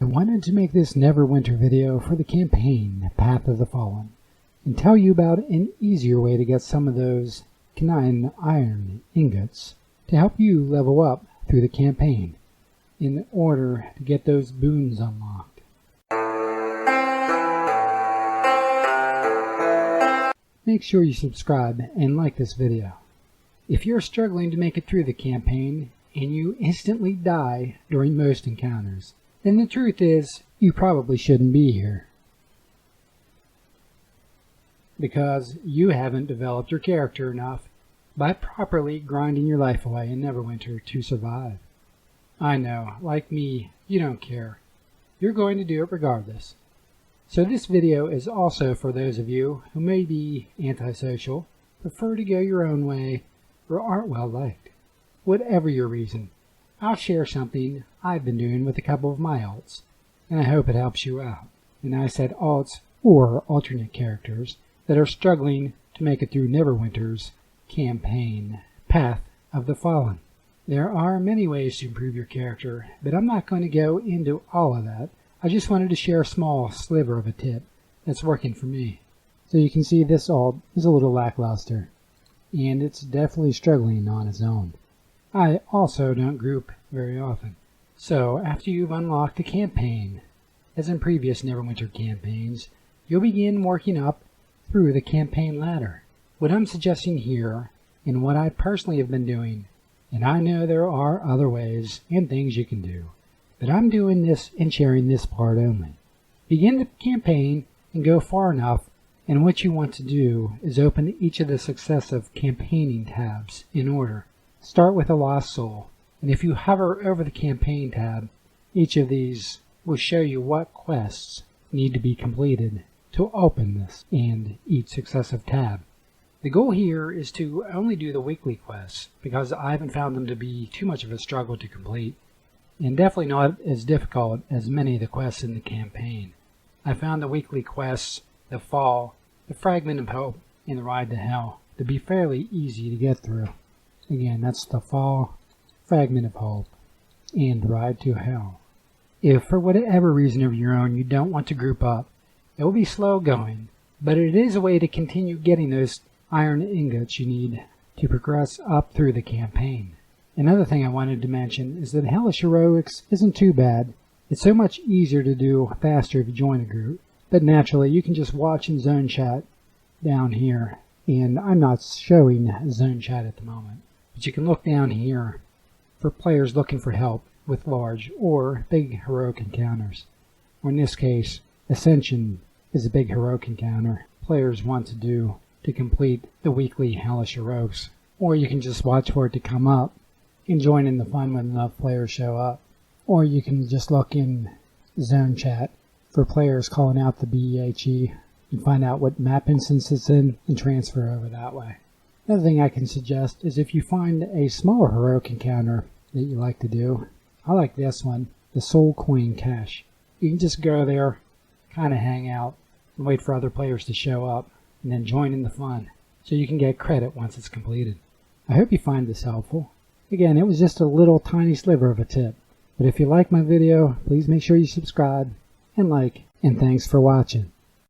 I wanted to make this Neverwinter video for the campaign Path of the Fallen and tell you about an easier way to get some of those canine iron ingots to help you level up through the campaign in order to get those boons unlocked. Make sure you subscribe and like this video. If you're struggling to make it through the campaign and you instantly die during most encounters, then the truth is, you probably shouldn't be here. Because you haven't developed your character enough by properly grinding your life away in Neverwinter to survive. I know, like me, you don't care. You're going to do it regardless. So this video is also for those of you who may be antisocial, prefer to go your own way, or aren't well liked. Whatever your reason, I'll share something I've been doing with a couple of my alts, and I hope it helps you out. And I said alts or alternate characters that are struggling to make it through Neverwinter's campaign, Path of the Fallen. There are many ways to improve your character, but I'm not going to go into all of that. I just wanted to share a small sliver of a tip that's working for me. So you can see this alt is a little lackluster, and it's definitely struggling on its own. I also don't group very often. So after you've unlocked a campaign, as in previous Neverwinter campaigns, you'll begin working up through the campaign ladder. What I'm suggesting here, and what I personally have been doing, and I know there are other ways and things you can do, but I'm doing this and sharing this part only. Begin the campaign and go far enough, and what you want to do is open each of the successive campaigning tabs in order. Start with a lost soul, and if you hover over the campaign tab, each of these will show you what quests need to be completed to open this and each successive tab. The goal here is to only do the weekly quests, because I haven't found them to be too much of a struggle to complete, and definitely not as difficult as many of the quests in the campaign. I found the weekly quests, the Fall, the Fragment of Hope, and the Ride to Hell to be fairly easy to get through. Again, that's the Fall, Fragment of Hope, and Ride to Hell. If for whatever reason of your own you don't want to group up, it will be slow going, but it is a way to continue getting those iron ingots you need to progress up through the campaign. Another thing I wanted to mention is that Hellish Heroics isn't too bad. It's so much easier to do faster if you join a group, but naturally you can just watch in zone chat down here, and I'm not showing zone chat at the moment. But you can look down here for players looking for help with large or big heroic encounters. Or in this case, Ascension is a big heroic encounter players want to do to complete the weekly Hellish Heroics. Or you can just watch for it to come up and join in the fun when enough players show up. Or you can just look in zone chat for players calling out the BEHE and find out what map instance it's in and transfer over that way. Another thing I can suggest is if you find a smaller heroic encounter that you like to do, I like this one, the Soul Coin Cache. You can just go there, kind of hang out, and wait for other players to show up, and then join in the fun, so you can get credit once it's completed. I hope you find this helpful. Again, it was just a little tiny sliver of a tip, but if you like my video, please make sure you subscribe and like, and thanks for watching.